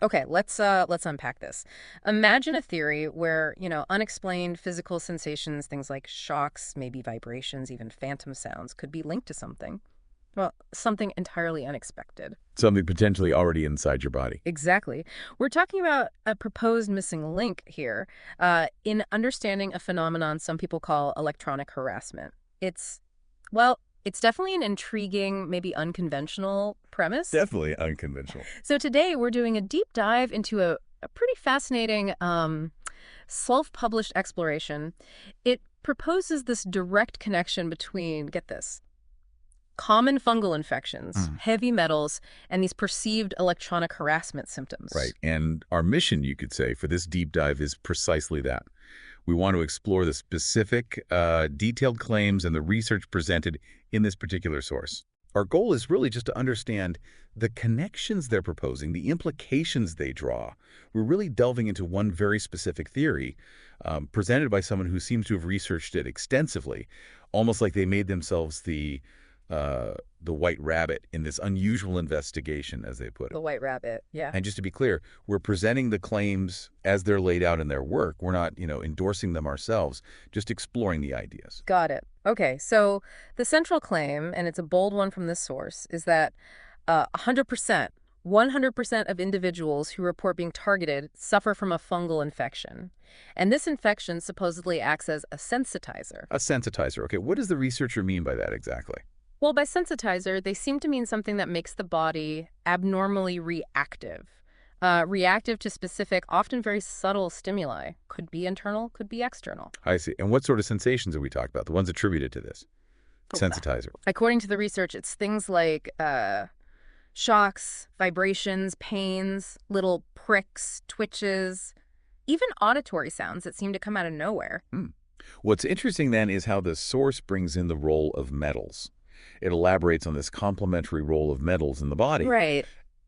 Okay, let's unpack this. Imagine a theory where, unexplained physical sensations, things like shocks, maybe vibrations, even phantom sounds, could be linked to something. Well, something entirely unexpected. Something potentially already inside your body. Exactly. We're talking about a proposed missing link here in understanding a phenomenon some people call electronic harassment. It's, well, it's definitely an intriguing, maybe unconventional premise. Definitely unconventional. So today we're doing a deep dive into a pretty fascinating self-published exploration. It proposes this direct connection between, get this, common fungal infections, Mm. heavy metals, and these perceived electronic harassment symptoms. Right. And our mission, you could say, for this deep dive is precisely that. We want to explore the specific, detailed claims and the research presented in this particular source. Our goal is really just to understand the connections they're proposing, the implications they draw. We're really delving into one very specific theory presented by someone who seems to have researched it extensively, almost like they made themselves the white rabbit in this unusual investigation, as they put it. The white rabbit, yeah. And just to be clear, we're presenting the claims as they're laid out in their work. We're not, endorsing them ourselves, just exploring the ideas. Got it. Okay, so the central claim, and it's a bold one from this source, is that 100% of individuals who report being targeted suffer from a fungal infection. And this infection supposedly acts as a sensitizer. A sensitizer. Okay, what does the researcher mean by that exactly? Well, by sensitizer, they seem to mean something that makes the body abnormally reactive. Reactive to specific, often very subtle stimuli. Could be internal, could be external. I see. And what sort of sensations are we talking about? The ones attributed to this? Sensitizer. According to the research, it's things like shocks, vibrations, pains, little pricks, twitches, even auditory sounds that seem to come out of nowhere. Hmm. What's interesting then is how the source brings in the role of metals. It elaborates on this complementary role of metals in the body. Right.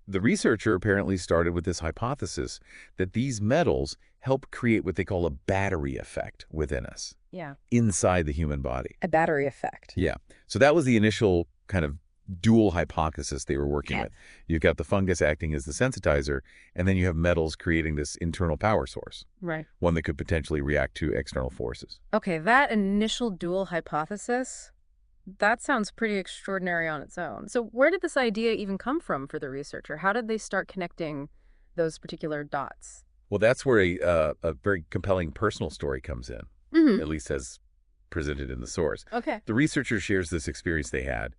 The researcher apparently started with this hypothesis that these metals help create what they call a battery effect within us, Yeah. inside the human body. A battery effect. Yeah. So that was the initial kind of dual hypothesis they were working with. You've got the fungus acting as the sensitizer, and then you have metals creating this internal power source, Right. one that could potentially react to external forces. Okay, that initial dual hypothesis, that sounds pretty extraordinary on its own. So where did this idea even come from for the researcher? How did they start connecting those particular dots? Well, that's where a very compelling personal story comes in, Mm-hmm. at least as presented in the source. Okay. The researcher shares this experience they had,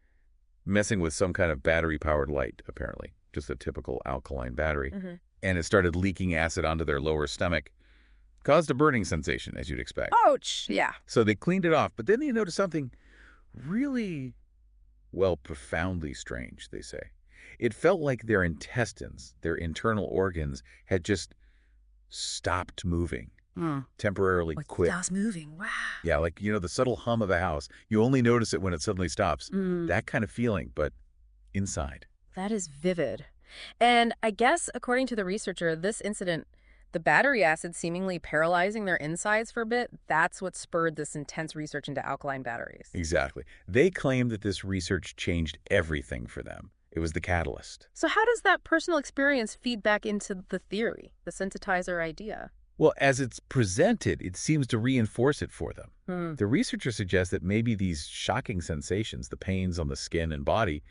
messing with some kind of battery-powered light, apparently, just a typical alkaline battery, Mm-hmm. and it started leaking acid onto their lower stomach, caused a burning sensation, as you'd expect. Ouch! Yeah. So they cleaned it off, but then they noticed something really, well, profoundly strange, they say. It felt like their intestines, their internal organs, had just stopped moving, temporarily quit. Stops moving. Wow. Yeah, like, the subtle hum of a house. You only notice it when it suddenly stops. That kind of feeling, but inside. That is vivid. And I guess, according to the researcher, this incident, the battery acid seemingly paralyzing their insides for a bit, that's what spurred this intense research into alkaline batteries. Exactly. They claim that this research changed everything for them. It was the catalyst. So how does that personal experience feed back into the theory, the sensitizer idea? Well, as it's presented, it seems to reinforce it for them. The researcher suggests that maybe these shocking sensations, the pains on the skin and body,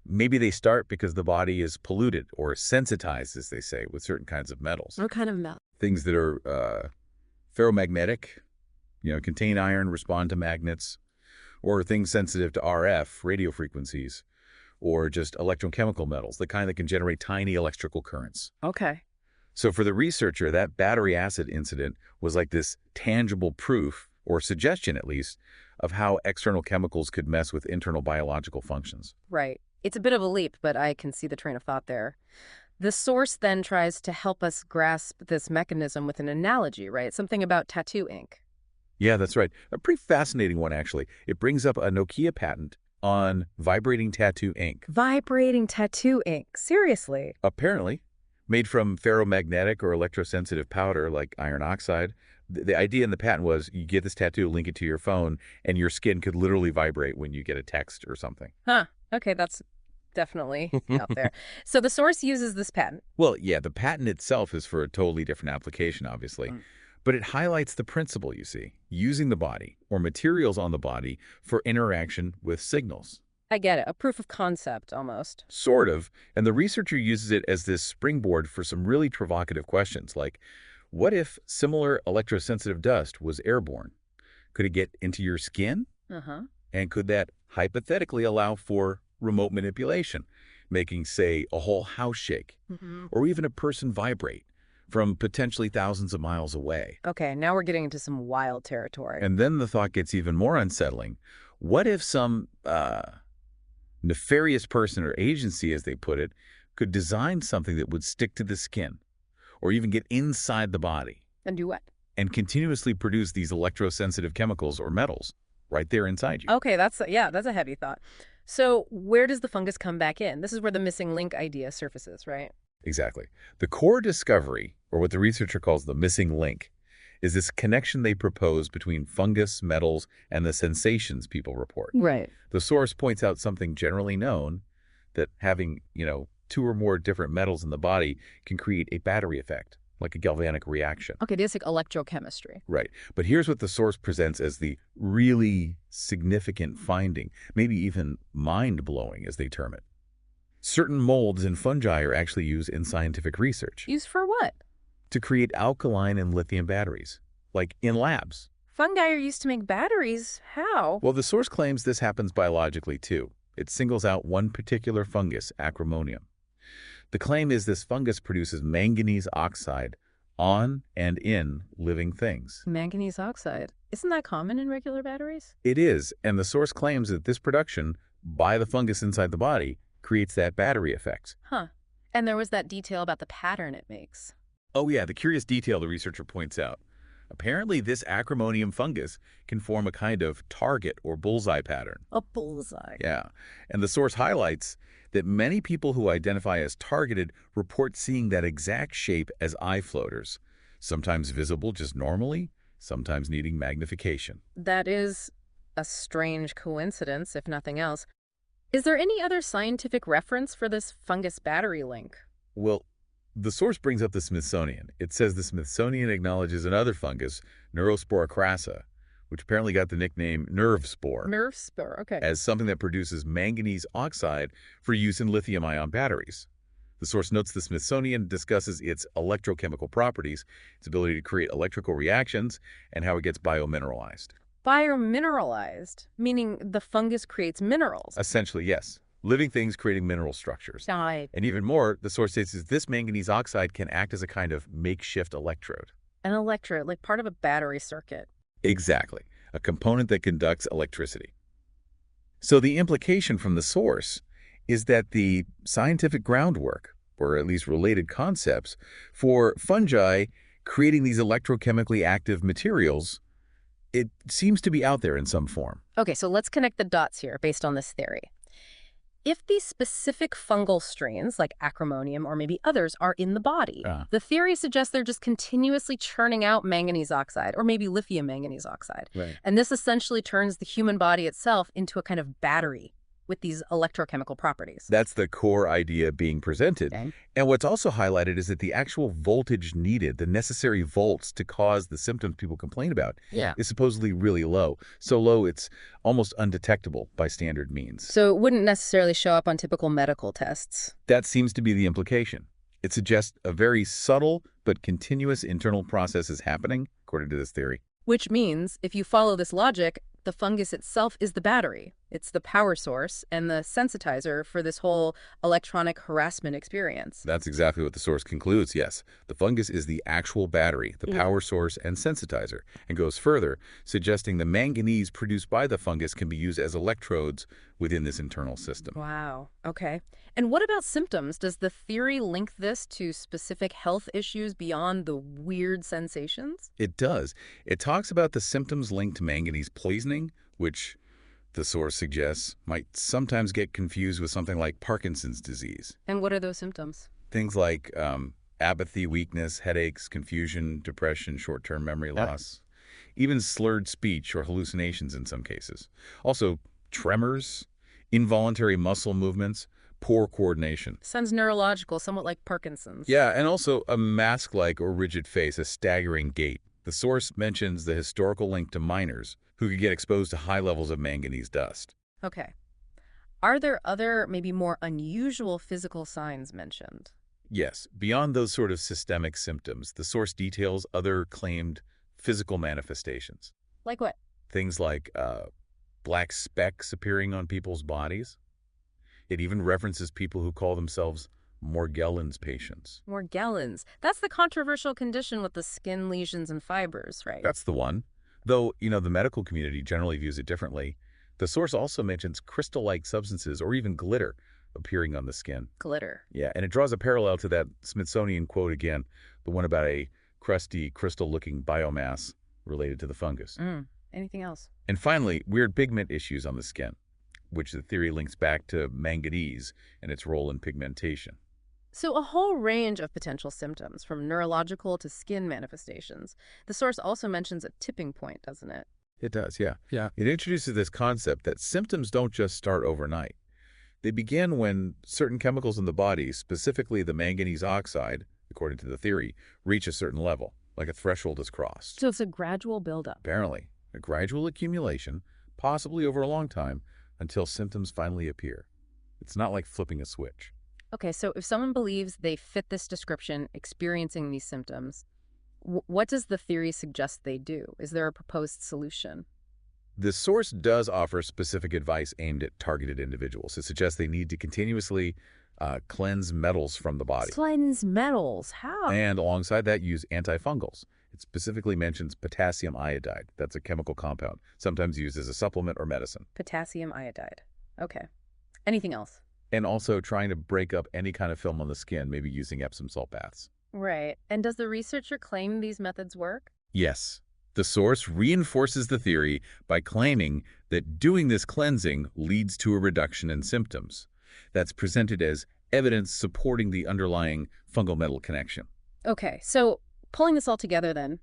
maybe they start because the body is polluted or sensitized, as they say, with certain kinds of metals. What kind of metal? Things that are ferromagnetic, contain iron, respond to magnets, or things sensitive to RF, radio frequencies, or just electrochemical metals, the kind that can generate tiny electrical currents. Okay. So for the researcher, that battery acid incident was like this tangible proof, or suggestion at least, of how external chemicals could mess with internal biological functions. Right. It's a bit of a leap, but I can see the train of thought there. The source then tries to help us grasp this mechanism with an analogy, right? Something about tattoo ink. Yeah, that's right. A pretty fascinating one, actually. It brings up a Nokia patent on vibrating tattoo ink. Vibrating tattoo ink. Seriously. Apparently, made from ferromagnetic or electrosensitive powder like iron oxide. The idea in the patent was you get this tattoo, link it to your phone, and your skin could literally vibrate when you get a text or something. Huh. Okay, that's definitely out there. So the source uses this patent. Well, yeah, the patent itself is for a totally different application, obviously. Mm. But it highlights the principle, you see, using the body or materials on the body for interaction with signals. I get it. A proof of concept, almost. Sort of. And the researcher uses it as this springboard for some really provocative questions like, what if similar electrosensitive dust was airborne? Could it get into your skin? Uh-huh. And could that hypothetically allow for remote manipulation, making, say, a whole house shake, Hmm. or even a person vibrate from potentially thousands of miles away? Okay, now we're getting into some wild territory. And then the thought gets even more unsettling. What if some nefarious person or agency, as they put it, could design something that would stick to the skin or even get inside the body And do what? and continuously produce these electrosensitive chemicals or metals right there inside you? Okay, that's a heavy thought. So where does the fungus come back in? This is where the missing link idea surfaces, right? Exactly. The core discovery, or what the researcher calls the missing link, is this connection they propose between fungus, metals, and the sensations people report. Right. The source points out something generally known, that having, two or more different metals in the body can create a battery effect, like a galvanic reaction. Okay, this is like electrochemistry. Right. But here's what the source presents as the really significant finding, maybe even mind-blowing, as they term it. Certain molds and fungi are actually used in scientific research Used for what? to create alkaline and lithium batteries, like in labs. Fungi are used to make batteries. How? Well, the source claims this happens biologically, too. It singles out one particular fungus, acromonium. The claim is this fungus produces manganese oxide on and in living things. Manganese oxide. Isn't that common in regular batteries? It is, and the source claims that this production by the fungus inside the body creates that battery effect. Huh. And there was that detail about the pattern it makes. Oh yeah, the curious detail the researcher points out. Apparently, this acromonium fungus can form a kind of target or bullseye pattern. A bullseye. Yeah, and the source highlights that many people who identify as targeted report seeing that exact shape as eye floaters, sometimes visible just normally, sometimes needing magnification. That is a strange coincidence, if nothing else. Is there any other scientific reference for this fungus battery link? Well, the source brings up the Smithsonian. It says the Smithsonian acknowledges another fungus, Neurospora crassa, which apparently got the nickname nerve spore, Nerve spore, okay. as something that produces manganese oxide for use in lithium-ion batteries. The source notes the Smithsonian discusses its electrochemical properties, its ability to create electrical reactions, and how it gets biomineralized. Biomineralized, meaning the fungus creates minerals. Essentially, yes. Living things creating mineral structures. Died. And even more, the source states is this manganese oxide can act as a kind of makeshift electrode. An electrode, like part of a battery circuit. Exactly. A component that conducts electricity. So the implication from the source is that the scientific groundwork, or at least related concepts, for fungi creating these electrochemically active materials, it seems to be out there in some form. Okay, so let's connect the dots here based on this theory. If these specific fungal strains, like acromonium or maybe others, are in the body, the theory suggests they're just continuously churning out manganese oxide or maybe lithium manganese oxide. Right. And this essentially turns the human body itself into a kind of battery with these electrochemical properties. That's the core idea being presented. Okay. And what's also highlighted is that the actual voltage needed, the necessary volts to cause the symptoms people complain about, is supposedly really low. So low it's almost undetectable by standard means. So it wouldn't necessarily show up on typical medical tests. That seems to be the implication. It suggests a very subtle but continuous internal process is happening, according to this theory. Which means, if you follow this logic, the fungus itself is the battery. It's the power source and the sensitizer for this whole electronic harassment experience. That's exactly what the source concludes, yes. The fungus is the actual battery, the power source and sensitizer, and goes further, suggesting the manganese produced by the fungus can be used as electrodes within this internal system. Wow. Okay. And what about symptoms? Does the theory link this to specific health issues beyond the weird sensations? It does. It talks about the symptoms linked to manganese poisoning, which the source suggests might sometimes get confused with something like Parkinson's disease. And what are those symptoms? Things like apathy, weakness, headaches, confusion, depression, short-term memory loss, even slurred speech or hallucinations in some cases. Also, tremors, involuntary muscle movements, poor coordination. Sounds neurological, somewhat like Parkinson's. Yeah, and also a mask-like or rigid face, a staggering gait. The source mentions the historical link to miners who could get exposed to high levels of manganese dust. Okay. Are there other, maybe more unusual physical signs mentioned? Yes, beyond those sort of systemic symptoms, the source details other claimed physical manifestations. Like what? Things like black specks appearing on people's bodies. It even references people who call themselves Morgellons patients. Morgellons. That's the controversial condition with the skin lesions and fibers, right? That's the one. Though, the medical community generally views it differently. The source also mentions crystal-like substances or even glitter appearing on the skin. Glitter. Yeah, and it draws a parallel to that Smithsonian quote again, the one about a crusty, crystal-looking biomass related to the fungus. Anything else? And finally, weird pigment issues on the skin, which the theory links back to manganese and its role in pigmentation. So a whole range of potential symptoms, from neurological to skin manifestations. The source also mentions a tipping point, doesn't it? It does, yeah. Yeah. It introduces this concept that symptoms don't just start overnight. They begin when certain chemicals in the body, specifically the manganese oxide, according to the theory, reach a certain level, like a threshold is crossed. So it's a gradual buildup. Apparently, a gradual accumulation, possibly over a long time, until symptoms finally appear. It's not like flipping a switch. Okay, so if someone believes they fit this description, experiencing these symptoms, what does the theory suggest they do? Is there a proposed solution? The source does offer specific advice aimed at targeted individuals. It suggests they need to continuously cleanse metals from the body. Cleanse metals. How? And alongside that, use antifungals. It specifically mentions potassium iodide. That's a chemical compound, sometimes used as a supplement or medicine. Potassium iodide. Okay. Anything else? And also trying to break up any kind of film on the skin, maybe using Epsom salt baths. Right. And does the researcher claim these methods work? Yes. The source reinforces the theory by claiming that doing this cleansing leads to a reduction in symptoms. That's presented as evidence supporting the underlying fungal metal connection. Okay, so pulling this all together then,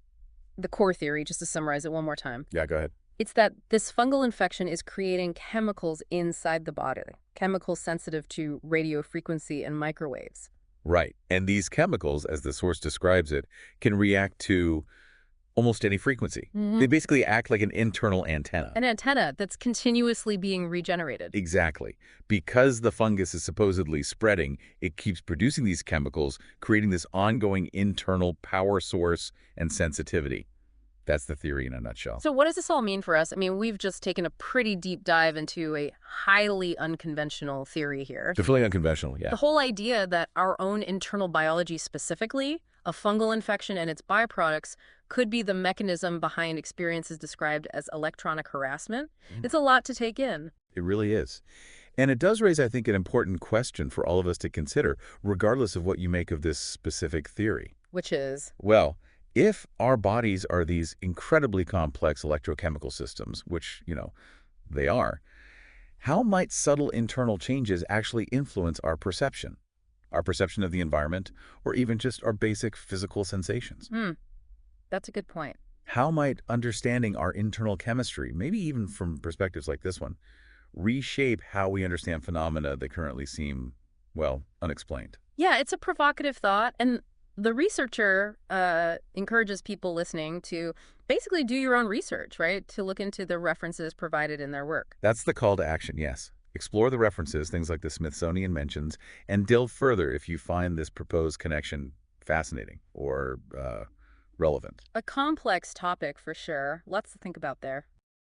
the core theory, just to summarize it one more time, Yeah, go ahead. it's that this fungal infection is creating chemicals inside the body, chemicals sensitive to radio frequency and microwaves. Right. And these chemicals, as the source describes it, can react to almost any frequency. They basically act like an internal antenna. An antenna that's continuously being regenerated. Exactly. Because the fungus is supposedly spreading, it keeps producing these chemicals, creating this ongoing internal power source and sensitivity. That's the theory in a nutshell. So what does this all mean for us? I mean, we've just taken a pretty deep dive into a highly unconventional theory here. Definitely unconventional, yeah. The whole idea that our own internal biology, specifically a fungal infection and its byproducts, could be the mechanism behind experiences described as electronic harassment. It's a lot to take in. It really is. And it does raise, I think, an important question for all of us to consider, regardless of what you make of this specific theory. Which is? Well, if our bodies are these incredibly complex electrochemical systems, which, they are, how might subtle internal changes actually influence our perception of the environment, or even just our basic physical sensations? That's a good point. How might understanding our internal chemistry, maybe even from perspectives like this one, reshape how we understand phenomena that currently seem, well, unexplained? Yeah, it's a provocative thought. And the researcher encourages people listening to basically do your own research, right? To look into the references provided in their work. That's the call to action, yes. Explore the references, things like the Smithsonian mentions, and delve further if you find this proposed connection fascinating or relevant. A complex topic for sure. Lots to think about there.